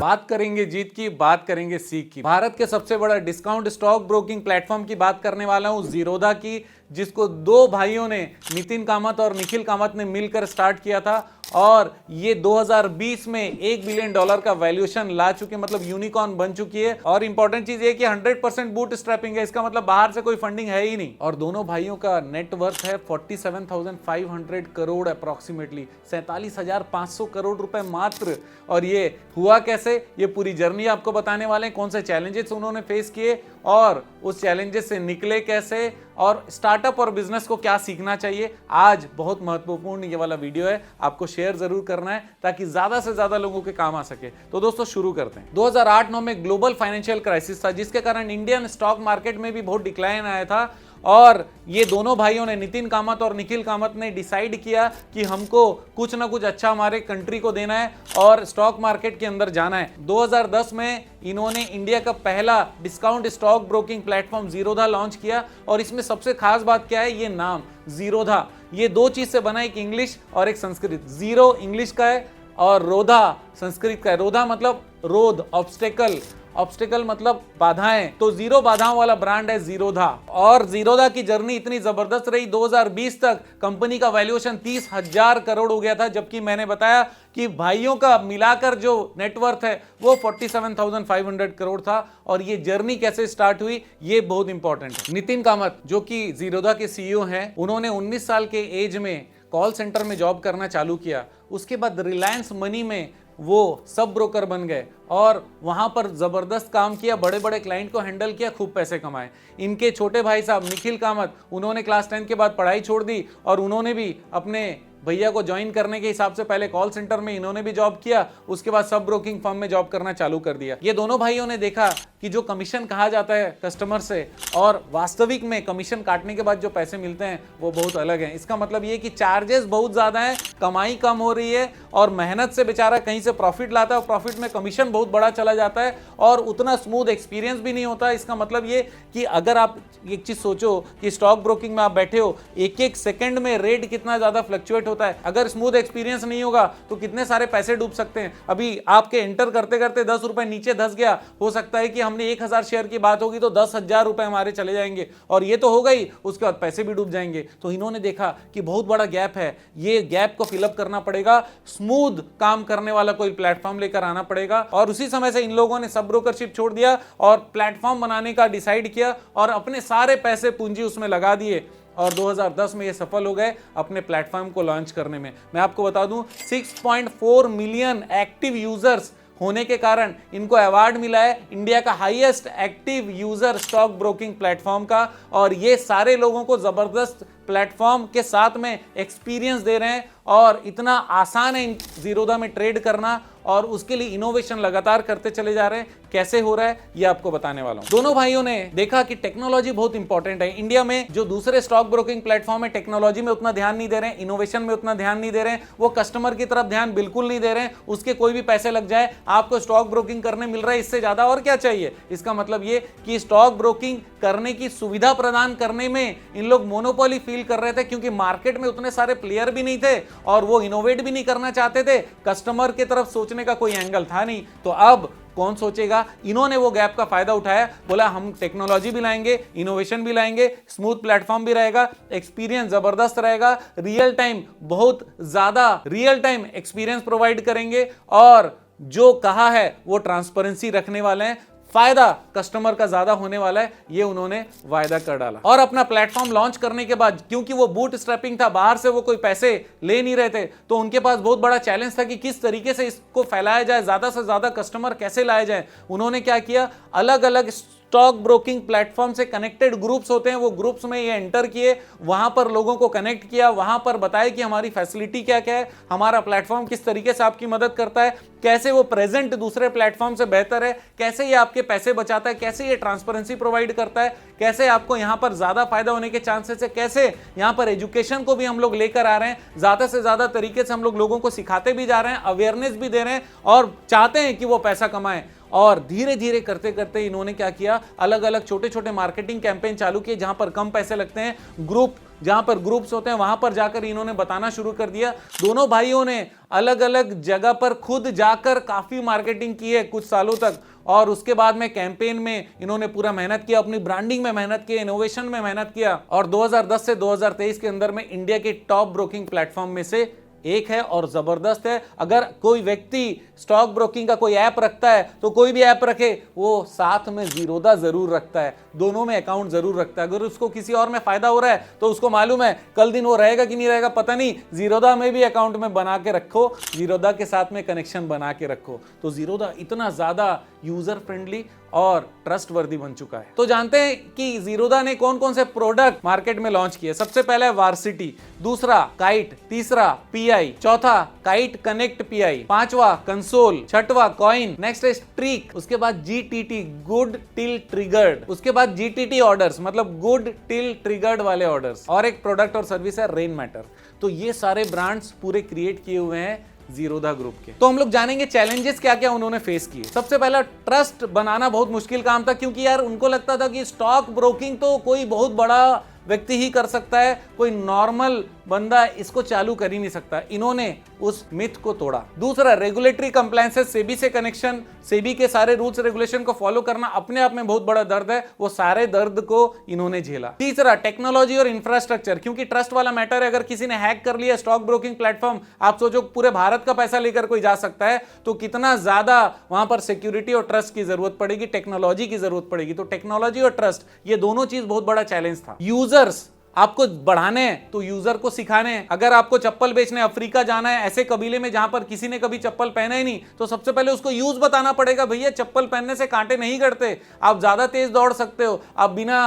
बात करेंगे जीत की, बात करेंगे सीख की। भारत के सबसे बड़ा डिस्काउंट स्टॉक ब्रोकिंग प्लेटफॉर्म की बात करने वाला हूं, जीरोधा की, जिसको दो भाइयों ने, नितिन कामत और निखिल कामत ने मिलकर स्टार्ट किया था और ये 2020 में $1 बिलियन का वैल्यूएशन ला चुके, मतलब यूनिकॉर्न बन चुकी है। और इंपॉर्टेंट चीज ये कि 100% बूट स्ट्रैपिंग है, इसका मतलब बाहर से कोई फंडिंग है ही नहीं। और दोनों भाइयों का नेटवर्थ है 47,500 करोड़, अप्रॉक्सीमेटली 47,500 करोड़ रुपए मात्र। और ये हुआ कैसे, ये पूरी जर्नी आपको बताने वाले हैं। कौन से चैलेंजेस उन्होंने फेस किए और उस चैलेंजेस से निकले कैसे, और स्टार्टअप और बिजनेस को क्या सीखना चाहिए। आज बहुत महत्वपूर्ण ये वाला वीडियो है, आपको शेयर जरूर करना है ताकि ज्यादा से ज्यादा लोगों के काम आ सके। तो दोस्तों शुरू करते हैं। 2008-9 में ग्लोबल फाइनेंशियल क्राइसिस था, जिसके कारण इंडियन स्टॉक मार्केट में भी बहुत डिक्लाइन आया था। और ये दोनों भाइयों ने, नितिन कामत और निखिल कामत ने डिसाइड किया कि हमको कुछ ना कुछ अच्छा हमारे कंट्री को देना है और स्टॉक मार्केट के अंदर जाना है। 2010 में इन्होंने इंडिया का पहला discount stock broking platform Zerodha launch किया। और इसमें सबसे खास बात क्या है, ये नाम जीरोधा, ये दो चीज से बना, एक इंग्लिश और एक संस्कृत। जीरो इंग्लिश का है और रोधा संस्कृत का है। रोधा मतलब रोध, ऑब्स्टेकल, ऑब्स्टेकल मतलब बाधाएं, तो जीरो बाधाओं वाला ब्रांड है जीरोधा। और जीरोधा की जर्नी इतनी जबरदस्त रही, 2020 तक कंपनी का वैल्यूएशन 30,000 करोड़ हो गया था, जबकि मैंने बताया कि भाइयों का मिलाकर जो नेटवर्थ है वो 47,500 करोड़ था। और ये जर्नी कैसे स्टार्ट हुई, ये बहुत इंपॉर्टेंट है। नितिन कामत जो कि जीरोधा के सीईओ हैं, उन्होंने 19 साल के एज में कॉल सेंटर में जॉब करना चालू किया। उसके बाद रिलायंस मनी में वो सब ब्रोकर बन गए और वहां पर जबरदस्त काम किया, बड़े बड़े क्लाइंट को हैंडल किया, खूब पैसे कमाए। इनके छोटे भाई साहब निखिल कामत, उन्होंने क्लास 10 के बाद पढ़ाई छोड़ दी और उन्होंने भी अपने भैया को ज्वाइन करने के हिसाब से पहले कॉल सेंटर में इन्होंने भी जॉब किया, उसके बाद सब ब्रोकिंग फर्म में जॉब करना चालू कर दिया। ये दोनों भाइयों ने देखा कि जो कमीशन कहा जाता है कस्टमर से और वास्तविक में कमीशन काटने के बाद जो पैसे मिलते हैं वो बहुत अलग है। इसका मतलब ये कि चार्जेस बहुत ज्यादा है, कमाई कम हो रही है और मेहनत से बेचारा कहीं से प्रॉफिट लाता है और प्रॉफिट में कमीशन बहुत बड़ा चला जाता है और उतना स्मूथ एक्सपीरियंस भी नहीं होता। इसका मतलब ये कि अगर आप एक चीज सोचो कि स्टॉक ब्रोकिंग में आप बैठे हो, एक एक सेकंड में रेट कितना ज्यादा फ्लक्चुएट होता है। अगर स्मूथ एक्सपीरियंस नहीं होगा तो कितने सारे पैसे डूब सकते हैं। अभी आपके एंटर करते करते 10 रुपए नीचे धस गया, हो सकता है कि हमने 1,000 शेयर की बात होगी तो 10,000 रुपए हमारे चले जाएंगे और ये तो हो गई, उसके बाद पैसे भी डूब जाएंगे। तो इन्होंने देखा कि बहुत बड़ा गैप है, ये गैप को फिलअप करना पड़ेगा, स्मूथ काम करने वाला कोई प्लेटफॉर्म लेकर आना पड़ेगा। और उसी समय से इन लोगों ने सब ब्रोकरशिप छोड़ दिया और प्लेटफॉर्म बनाने का डिसाइड किया और अपने सारे पैसे पूंजी उसमें लगा दिए और 2010 में ये सफल हो गए अपने प्लेटफॉर्म को लॉन्च करने में। मैं आपको बता दूं 6.4 मिलियन एक्टिव यूजर्स होने के कारण इनको अवार्ड मिला है इंडिया का highest active user stock broking platform का। और ये सारे लोगों को जबरदस्त प्लेटफॉर्म के साथ में एक्सपीरियंस दे रहे हैं और इतना आसान है जीरोधा में ट्रेड करना और उसके लिए इनोवेशन लगातार करते चले जा रहे हैं। कैसे हो रहा है ये आपको बताने वाला हूं। दोनों भाइयों ने देखा कि टेक्नोलॉजी बहुत इंपॉर्टेंट है। इंडिया में जो दूसरे स्टॉक ब्रोकिंग प्लेटफॉर्म है, टेक्नोलॉजी में उतना ध्यान नहीं दे रहे हैं, इनोवेशन में उतना ध्यान नहीं दे रहे हैं, वो कस्टमर की तरफ ध्यान बिल्कुल नहीं दे रहे हैं। उसके कोई भी पैसे लग जाए, आपको स्टॉक ब्रोकिंग करने मिल रहा है, इससे ज्यादा और क्या चाहिए। इसका मतलब ये कि स्टॉक ब्रोकिंग करने की सुविधा प्रदान करने में इन लोग मोनोपोली फील कर रहे थे, क्योंकि मार्केट में उतने सारे प्लेयर भी नहीं थे और वो इनोवेट भी नहीं करना चाहते थे। कस्टमर की तरफ सोचने का कोई एंगल था नहीं। तो अब कौन सोचेगा। इन्होंने वो गैप का फायदा उठाया, बोला हम टेक्नोलॉजी भी लाएंगे, इनोवेशन भी लाएंगे, स्मूथ प्लेटफॉर्म भी रहेगा, एक्सपीरियंस जबरदस्त रहेगा, रियल टाइम, बहुत ज्यादा रियल टाइम एक्सपीरियंस प्रोवाइड करेंगे और जो कहा है वो ट्रांसपेरेंसी रखने वाले हैं, फायदा कस्टमर का ज्यादा होने वाला है, ये उन्होंने वायदा कर डाला। और अपना प्लेटफॉर्म लॉन्च करने के बाद, क्योंकि वो बूट स्ट्रैपिंग था, बाहर से वो कोई पैसे ले नहीं रहे थे, तो उनके पास बहुत बड़ा चैलेंज था कि किस तरीके से इसको फैलाया जाए, ज्यादा से ज्यादा कस्टमर कैसे लाए जाए। उन्होंने क्या किया, अलग अलग स्टॉक ब्रोकिंग प्लेटफॉर्म से कनेक्टेड ग्रुप्स होते हैं, वो ग्रुप्स में ये एंटर किए, वहां पर लोगों को कनेक्ट किया, वहां पर बताया कि हमारी फैसिलिटी क्या क्या है, हमारा प्लेटफॉर्म किस तरीके से आपकी मदद करता है, कैसे वो प्रेजेंट दूसरे प्लेटफॉर्म से बेहतर है, कैसे ये आपके पैसे बचाता है, कैसे ये ट्रांसपेरेंसी प्रोवाइड करता है, कैसे आपको यहां पर ज्यादा फायदा होने के चांसेस है, कैसे यहां पर एजुकेशन को भी हम लोग लेकर आ रहे हैं, ज्यादा से ज्यादा तरीके से हम लोग लोगों को सिखाते भी जा रहे हैं, अवेयरनेस भी दे रहे हैं और चाहते हैं कि वो पैसा कमाएं। और धीरे धीरे करते करते इन्होंने क्या किया, अलग अलग छोटे छोटे मार्केटिंग कैंपेन चालू किए जहां पर कम पैसे लगते हैं, ग्रुप जहां पर ग्रुप्स होते हैं वहां पर जाकर इन्होंने बताना शुरू कर दिया। दोनों भाइयों ने अलग अलग जगह पर खुद जाकर काफी मार्केटिंग की है कुछ सालों तक, और उसके बाद में कैंपेन में इन्होंने पूरा मेहनत किया, अपनी ब्रांडिंग में मेहनत की, इनोवेशन में मेहनत किया, और 2010 से 2023 के अंदर में इंडिया के टॉप ब्रोकिंग प्लेटफॉर्म में से एक है और जबरदस्त है। अगर कोई व्यक्ति स्टॉक ब्रोकिंग का कोई ऐप रखता है तो कोई भी ऐप रखे वो साथ में जीरोधा जरूर रखता है, दोनों में अकाउंट जरूर रखता है। अगर उसको किसी और में फायदा हो रहा है तो उसको मालूम है कल दिन वो रहेगा कि नहीं रहेगा पता नहीं, जीरोधा में भी अकाउंट में बना के रखो, जीरोधा के साथ में कनेक्शन बना के रखो। तो जीरोधा इतना ज्यादा यूजर फ्रेंडली और ट्रस्ट वर्दी बन चुका है। तो जानते हैं कि जीरोधा ने कौन कौन से प्रोडक्ट मार्केट में लॉन्च किए। सबसे पहला है वार्सिटी, दूसरा काइट, तीसरा पीआई, चौथा काइट कनेक्ट पीआई, पांचवा कंसोल, छठवा कॉइन, नेक्स्ट है स्ट्रीक, उसके बाद जीटीटी गुड टिल ट्रिगर्ड, उसके बाद जीटीटी ऑर्डर्स मतलब गुड टिल ट्रिगर्ड वाले ऑर्डर्स, और एक प्रोडक्ट और सर्विस है रेन मैटर। तो ये सारे ब्रांड्स पूरे क्रिएट किए हुए हैं जीरोधा ग्रुप के। तो हम लोग जानेंगे चैलेंजेस क्या क्या उन्होंने फेस किए। सबसे पहला, ट्रस्ट बनाना बहुत मुश्किल काम था, क्योंकि यार उनको लगता था कि स्टॉक ब्रोकिंग तो कोई बहुत बड़ा व्यक्ति ही कर सकता है, कोई नॉर्मल बंदा इसको चालू कर ही नहीं सकता। इन्होंने उस मिथ को तोड़ा। दूसरा, रेगुलेटरी कंप्लायंसेस, सेबी से कनेक्शन, सेबी के सारे रूल्स रेगुलेशन को फॉलो करना अपने आप में बहुत बड़ा दर्द है, वो सारे दर्द को इन्होंने झेला। तीसरा, टेक्नोलॉजी और इंफ्रास्ट्रक्चर, क्योंकि ट्रस्ट वाला मैटर है। अगर किसी ने हैक कर लिया स्टॉक ब्रोकिंग प्लेटफॉर्म, आप सोचो पूरे भारत का पैसा लेकर कोई जा सकता है, तो कितना ज्यादा वहां पर सिक्योरिटी और ट्रस्ट की जरूरत पड़ेगी, टेक्नोलॉजी की जरूरत पड़ेगी। तो टेक्नोलॉजी और ट्रस्ट, ये दोनों चीज बहुत बड़ा चैलेंज था। यूजर्स आपको बढ़ाने हैं तो यूजर को सिखाने हैं। अगर आपको चप्पल बेचने अफ्रीका जाना है, ऐसे कबीले में जहां पर किसी ने कभी चप्पल पहना ही नहीं, तो सबसे पहले उसको यूज बताना पड़ेगा। भैया चप्पल पहनने से कांटे नहीं कटते, आप ज्यादा तेज दौड़ सकते हो, आप बिना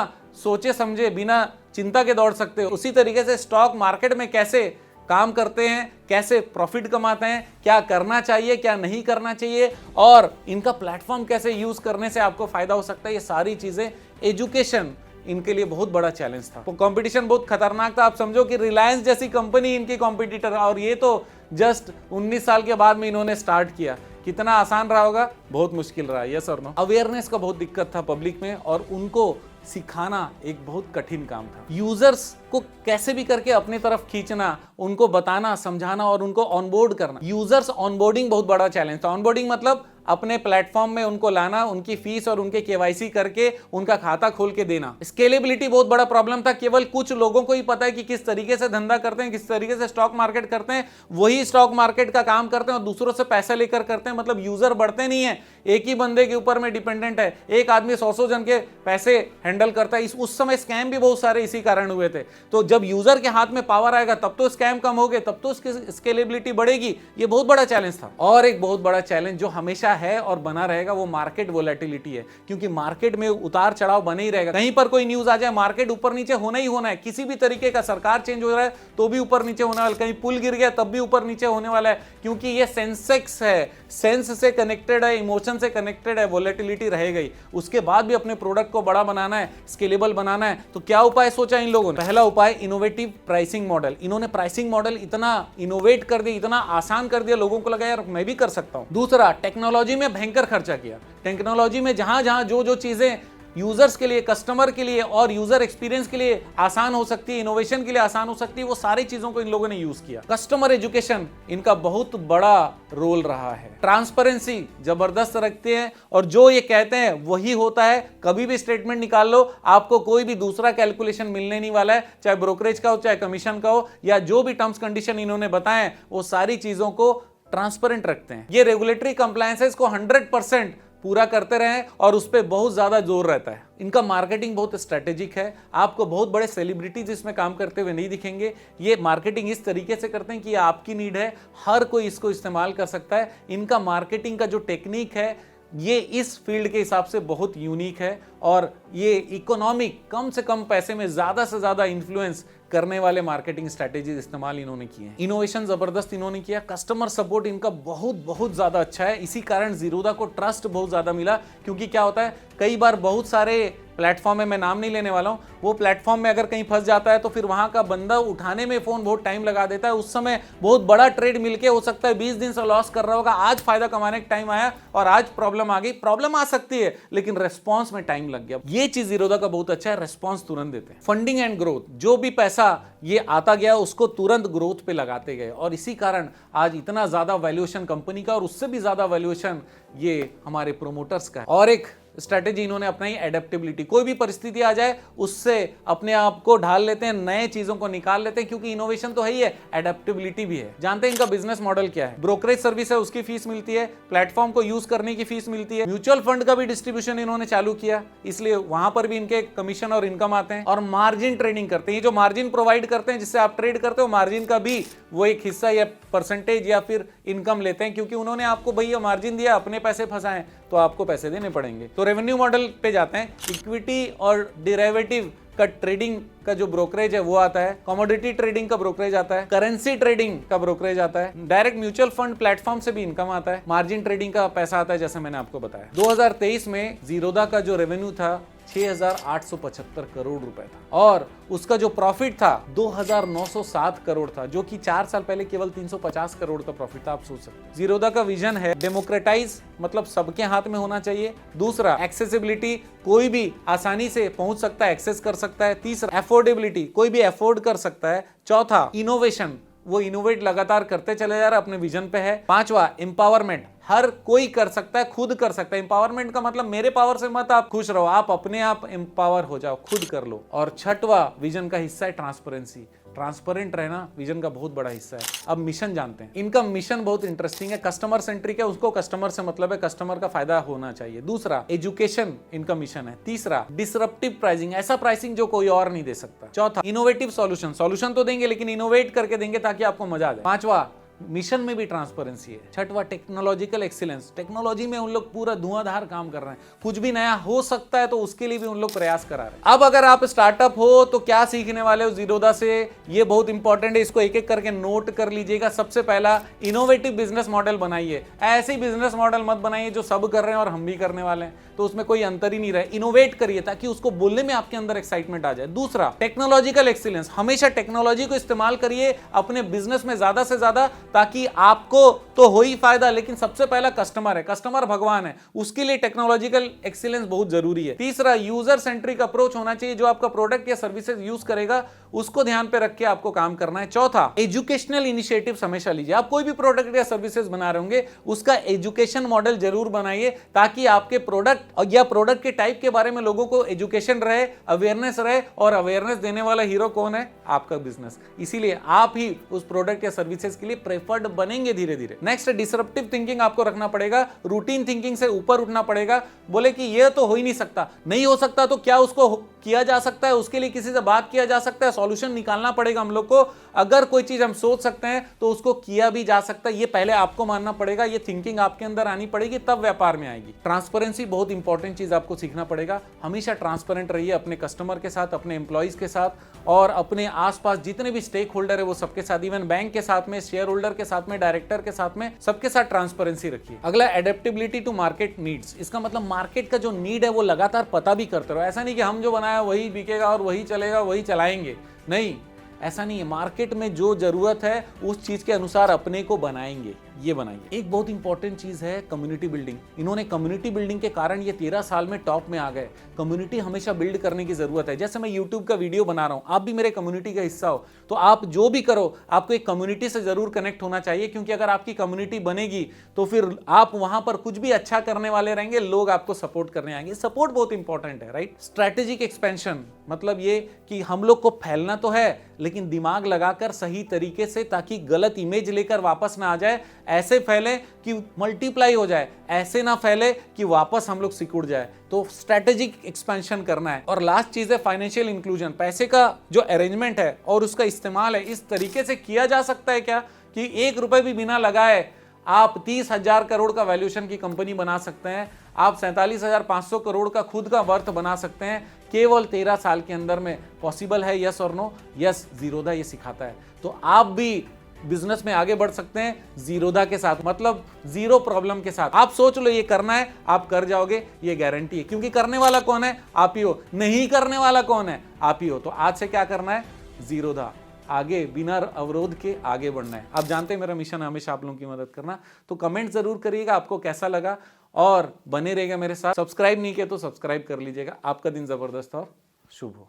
सोचे समझे बिना चिंता के दौड़ सकते हो। उसी तरीके से स्टॉक मार्केट में कैसे काम करते हैं, कैसे प्रॉफिट कमाते हैं, क्या करना चाहिए क्या नहीं करना चाहिए, और इनका प्लेटफॉर्म कैसे यूज करने से आपको फायदा हो सकता है, ये सारी चीजें, एजुकेशन इनके लिए बहुत बड़ा चैलेंज था। तो कंपटीशन बहुत खतरनाक था। आप समझो कि रिलायंस जैसी कंपनी इनकी कॉम्पिटिटर, और ये तो जस्ट 19 साल के बाद में इन्होंने स्टार्ट किया। कितना आसान रहा होगा, बहुत मुश्किल रहा। यस और नो। अवेयरनेस का बहुत दिक्कत था पब्लिक में, और उनको सिखाना एक बहुत कठिन काम था। यूजर्स को कैसे भी करके अपनी तरफ खींचना, उनको बताना, समझाना और उनको ऑनबोर्ड करना। यूजर्स ऑनबोर्डिंग बहुत बड़ा चैलेंज था। ऑनबोर्डिंग मतलब अपने प्लेटफॉर्म में उनको लाना, उनकी फीस और उनके केवाईसी करके उनका खाता खोल के देना। स्केलेबिलिटी बहुत बड़ा प्रॉब्लम था। केवल कुछ लोगों को ही पता है कि किस तरीके से धंधा करते हैं, किस तरीके से स्टॉक मार्केट करते हैं, वही स्टॉक मार्केट का काम करते हैं और दूसरों से पैसा लेकर करते हैं। मतलब यूजर बढ़ते नहीं है, एक ही बंदे के ऊपर में डिपेंडेंट है। एक आदमी 100 जन के पैसे हैंडल करता है। उस समय स्कैम भी बहुत सारे इसी कारण हुए थे। तो जब यूजर के हाथ में पावर आएगा तब तो स्कैम कम हो गए, तब तो उसकी स्केलेबिलिटी बढ़ेगी। ये बहुत बड़ा चैलेंज था। और एक बहुत बड़ा चैलेंज जो हमेशा है और बना रहेगा, वो मार्केट वोलेटिलिटी है। क्योंकि मार्केट में उतार चढ़ाव बने ही रहेगा। कहीं पर कोई न्यूज आ जाए, मार्केट ऊपर नीचे होना ही होना है। किसी भी तरीके का सरकार चेंज हो रहा है तो भी ऊपर नीचे होने वाला है, कहीं पुल गिर गया तब भी ऊपर नीचे होने वाला है। क्योंकि ये सेंसेक्स है, सेंस से कनेक्टेड है, इमोशन से कनेक्टेड है, वोलेटिलिटी रहेगा ही। उसके बाद भी अपने प्रोडक्ट को बड़ा बनाना है, स्केलेबल बनाना है। तो क्या उपाय सोचा इन लोगों ने? पहला उपाय, इनोवेटिव प्राइसिंग मॉडल। इन्होंने प्राइसिंग मॉडल इतना इनोवेट कर दिया, इतना आसान कर दिया, लोगों को लगा यार मैं भी कर सकता हूं। दूसरा, टेक्नोलॉजी में भयंकर खर्चा किया। टेक्नोलॉजी में जहां जहां जो चीजें यूजर्स के लिए, कस्टमर के लिए और यूजर एक्सपीरियंस के लिए आसान हो सकती है, इनोवेशन के लिए आसान हो सकती है, वो सारी चीजों को इन लोगों ने यूज किया। कस्टमर एजुकेशन इनका बहुत बड़ा रोल रहा है। ट्रांसपेरेंसी जबरदस्त रखते हैं और जो ये कहते हैं वही होता है। कभी भी स्टेटमेंट निकाल लो, आपको कोई भी दूसरा कैलकुलेशन मिलने नहीं वाला है, चाहे ब्रोकरेज का हो, चाहे कमीशन का हो, या जो भी टर्म्स कंडीशन इन्होंने बताए वो सारी चीजों को ट्रांसपेरेंट रखते हैं। ये रेगुलेटरी कंप्लायंसेस को 100% पूरा करते रहें और उस पर बहुत ज्यादा जोर रहता है। इनका मार्केटिंग बहुत स्ट्रेटेजिक है। आपको बहुत बड़े सेलिब्रिटीज इसमें काम करते हुए नहीं दिखेंगे। ये मार्केटिंग इस तरीके से करते हैं कि आपकी नीड है, हर कोई इसको इस्तेमाल कर सकता है। इनका मार्केटिंग का जो टेक्निक है ये इस फील्ड के हिसाब से बहुत यूनिक है और ये इकोनॉमिक, कम से कम पैसे में ज्यादा से ज्यादा इन्फ्लुएंस करने वाले मार्केटिंग स्ट्रैटेजीज इस्तेमाल इन्होंने किए हैं। इनोवेशन जबरदस्त इन्होंने किया। कस्टमर सपोर्ट इनका बहुत ज्यादा अच्छा है। इसी कारण जीरोधा को ट्रस्ट बहुत ज्यादा मिला। क्योंकि क्या होता है, कई बार बहुत सारे प्लेटफॉर्म है, मैं नाम नहीं लेने वाला हूं, वो प्लेटफॉर्म में अगर कहीं फंस जाता है तो फिर वहां का बंदा उठाने में फोन बहुत टाइम लगा देता है। उस समय बहुत बड़ा ट्रेड मिलके हो सकता है 20 दिन से लॉस कर रहा होगा, आज फायदा कमाने का टाइम आया और आज प्रॉब्लम आ गई। प्रॉब्लम आ सकती है लेकिन रेस्पॉन्स में टाइम लग गया। ये चीज जीरोधा का बहुत अच्छा है, रेस्पॉन्स तुरंत देते हैं। फंडिंग एंड ग्रोथ, जो भी पैसा ये आता गया उसको तुरंत ग्रोथ पे लगाते गए और इसी कारण आज इतना ज्यादा वैल्यूएशन कंपनी का और उससे भी ज्यादा वैल्यूएशन ये हमारे प्रोमोटर्स का है। और एक स्ट्रैटेजी इन्होंने अपनाई, एडेप्टेबिलिटी। कोई भी परिस्थिति आ जाए उससे अपने आप को ढाल लेते हैं, नए चीजों को निकाल लेते हैं, क्योंकि इनोवेशन तो है ही है, एडेप्टेबिलिटी भी है। जानते हैं इनका बिजनेस मॉडल क्या है? ब्रोकरेज सर्विस है, उसकी फीस मिलती है, प्लेटफॉर्म को यूज करने की फीस मिलती है, म्यूचुअल फंड का भी डिस्ट्रीब्यूशन इन्होंने चालू किया, इसलिए वहां पर भी इनके कमीशन और इनकम आते हैं। और मार्जिन ट्रेडिंग करते हैं, जो मार्जिन प्रोवाइड करते हैं जिससे आप ट्रेड करते हो, मार्जिन का भी वो एक हिस्सा या परसेंटेज या फिर इनकम लेते हैं, क्योंकि उन्होंने आपको भैया मार्जिन दिया, अपने पैसे फंसाए तो आपको पैसे देने पड़ेंगे। तो रेवेन्यू मॉडल पे जाते हैं। इक्विटी और डेरिवेटिव का ट्रेडिंग का जो ब्रोकरेज है वो आता है, कमोडिटी ट्रेडिंग का ब्रोकरेज आता है, करेंसी ट्रेडिंग का ब्रोकरेज आता है, डायरेक्ट म्यूचुअल फंड प्लेटफॉर्म से भी इनकम आता है, मार्जिन ट्रेडिंग का पैसा आता है, जैसे मैंने आपको बताया। 2023 में जीरोधा का जो रेवेन्यू था 6,875 करोड़ रुपए था और उसका जो प्रॉफिट था 2,907 करोड़ था, जो कि 4 साल पहले केवल 350 करोड़ का प्रॉफिट था। आप सोच सकते हैं। जीरोधा का विजन है डेमोक्रेटाइज, मतलब सबके हाथ में होना चाहिए। दूसरा, एक्सेसिबिलिटी, कोई भी आसानी से पहुंच सकता है, एक्सेस कर सकता है। तीसरा, अफोर्डेबिलिटी, कोई भी अफोर्ड कर सकता है। चौथा, इनोवेशन, वो इनोवेट लगातार करते चले जा रहे, अपने विजन पे है। पांचवा, एम्पावरमेंट, हर कोई कर सकता है, खुद कर सकता है। एम्पावरमेंट का मतलब मेरे पावर से मत आप खुश रहो, आप अपने आप एम्पावर हो जाओ, खुद कर लो। और छठवा विजन का हिस्सा है ट्रांसपेरेंसी, ट्रांसपेरेंट रहना विजन का बहुत बड़ा हिस्सा है। अब मिशन जानते हैं। इनका मिशन बहुत इंटरेस्टिंग है, कस्टमर सेंट्रिक है, उसको कस्टमर से मतलब है, कस्टमर का फायदा होना चाहिए। दूसरा, एजुकेशन इनका मिशन है। तीसरा, डिसरप्टिव प्राइसिंग, ऐसा प्राइसिंग जो कोई और नहीं दे सकता। चौथा, इनोवेटिव सॉल्यूशन, सॉल्यूशन तो देंगे लेकिन इनोवेट करके देंगे ताकि आपको मजा आ जाए। पांचवा, मिशन में भी ट्रांसपेरेंसी है। छठवा, टेक्नोलॉजिकल एक्सीलेंस, टेक्नोलॉजी में उन लोग पूरा धुआंधार काम कर रहे हैं, कुछ भी नया हो सकता है तो उसके लिए भी उन लोग प्रयास करा रहे हैं। अब अगर आप स्टार्टअप हो तो क्या सीखने वाले हो जीरोधा से, ये बहुत इंपॉर्टेंट है, इसको एक एक करके नोट कर लीजिएगा। सबसे पहला, इनोवेटिव बिजनेस मॉडल बनाइए। ऐसे बिजनेस मॉडल मत बनाइए जो सब कर रहे हैं और हम भी करने वाले हैं, तो उसमें कोई अंतर ही नहीं रहे। इनोवेट करिए ताकि उसको बोलने में आपके अंदर एक्साइटमेंट आ जाए। दूसरा, टेक्नोलॉजिकल एक्सीलेंस, हमेशा टेक्नोलॉजी को इस्तेमाल करिए अपने बिजनेस में ज्यादा से ज्यादा, ताकि आपको तो हो ही फायदा, लेकिन सबसे पहला कस्टमर है, कस्टमर भगवान है, उसके लिए टेक्नोलॉजिकल एक्सीलेंस बहुत जरूरी है। तीसरा, यूजर सेंट्रिक अप्रोच होना चाहिए, जो आपका प्रोडक्ट या सर्विसेज यूज करेगा उसको ध्यान पे रख के आपको काम करना है। चौथा, एजुकेशनल इनिशिएटिव्स हमेशा लीजिए। आप कोई भी प्रोडक्ट या सर्विसेज बना रहे होंगे उसका एजुकेशन मॉडल जरूर बनाइए, ताकि आपके प्रोडक्ट या प्रोडक्ट के टाइप के बारे में लोगों को एजुकेशन रहे, अवेयरनेस रहे, और अवेयरनेस देने वाला हीरो कौन है? आपका बिजनेस। इसीलिए आप ही उस प्रोडक्ट या सर्विसेज के लिए प्रेफर्ड बनेंगे धीरे धीरे। नेक्स्ट, डिसरप्टिव थिंकिंग आपको रखना पड़ेगा, रूटीन थिंकिंग से ऊपर उठना पड़ेगा। बोले कि ये तो हो ही नहीं सकता, नहीं हो सकता तो क्या उसको किया जा सकता है, उसके लिए किसी से बात किया जा सकता है, सॉल्यूशन निकालना पड़ेगा हम लोग को। अगर कोई चीज हम सोच सकते हैं तो उसको किया भी जा सकता है, ये पहले आपको मानना पड़ेगा, ये थिंकिंग आपके अंदर आनी पड़ेगी, तब व्यापार में आएगी। ट्रांसपेरेंसी बहुत इंपॉर्टेंट चीज आपको सीखना पड़ेगा। हमेशा ट्रांसपेरेंट रहिए अपने कस्टमर के साथ, अपने एम्प्लॉइज के साथ, और अपने आसपास जितने भी स्टेक होल्डर है वो सबके साथ, इवन बैंक के साथ में, शेयर होल्डर के साथ में, डायरेक्टर के साथ में, सबके साथ ट्रांसपेरेंसी रखिए। अगला, एडेप्टेबिलिटी टू मार्केट नीड्स, इसका मतलब मार्केट का जो नीड है वो लगातार पता भी करते रहो। ऐसा नहीं कि हम जो बनाया वही बिकेगा और वही चलेगा, वही चलाएंगे, नहीं, ऐसा नहीं है। मार्केट में जो जरूरत है उस चीज के अनुसार अपने को बनाएंगे, ये बनाइए। एक बहुत इंपॉर्टेंट चीज है कम्युनिटी बिल्डिंग। इन्होंने कम्युनिटी बिल्डिंग के कारण ये 13 साल में टॉप में आ गए। कम्युनिटी हमेशा बिल्ड करने की जरूरत है। जैसे मैं यूट्यूब का वीडियो बना रहा हूं, आप भी मेरे कम्युनिटी का हिस्सा हो, तो आप जो भी करो आपको एक कम्युनिटी से जरूर कनेक्ट होना चाहिए, क्योंकि अगर आपकी कम्युनिटी बनेगी तो फिर आप वहां पर कुछ भी अच्छा करने वाले रहेंगे, लोग आपको सपोर्ट करने आएंगे। सपोर्ट बहुत इंपॉर्टेंट है, राइट। स्ट्रैटेजिक एक्सपेंशन, मतलब ये कि हम लोग को फैलना तो है लेकिन दिमाग लगाकर सही तरीके से, ताकि गलत इमेज लेकर वापस ना आ जाए। ऐसे फैले कि मल्टीप्लाई हो जाए, ऐसे ना फैले कि वापस हम लोग सिकुड़ जाए। तो स्ट्रैटेजिक एक्सपेंशन करना है। और लास्ट चीज है फाइनेंशियल इंक्लूजन। पैसे का जो अरेंजमेंट है और उसका इस्तेमाल है, इस तरीके से किया जा सकता है क्या कि 1 रुपए भी बिना लगाए आप 30,000 करोड़ का वैल्यूएशन की कंपनी बना सकते हैं। आप 47,500 करोड़ का खुद का वर्थ बना सकते हैं केवल 13 साल के अंदर में। पॉसिबल है, यस और नो? यस, जीरोधा ये सिखाता है। तो आप भी बिजनेस में आगे बढ़ सकते हैं जीरोधा के साथ, मतलब जीरो प्रॉब्लम के साथ। आप सोच लो ये करना है, आप कर जाओगे, ये गारंटी है, क्योंकि करने वाला कौन है? आप ही हो। नहीं करने वाला कौन है? आप ही हो। तो आज से क्या करना है? जीरोधा, आगे बिना अवरोध के आगे बढ़ना है। आप जानते हैं मेरा मिशन है हमेशा आप लोगों की मदद करना। तो कमेंट जरूर करिएगा आपको कैसा लगा, और बने रहेगा मेरे साथ। सब्सक्राइब नहीं किया तो सब्सक्राइब कर लीजिएगा। आपका दिन जबरदस्त और शुभ हो।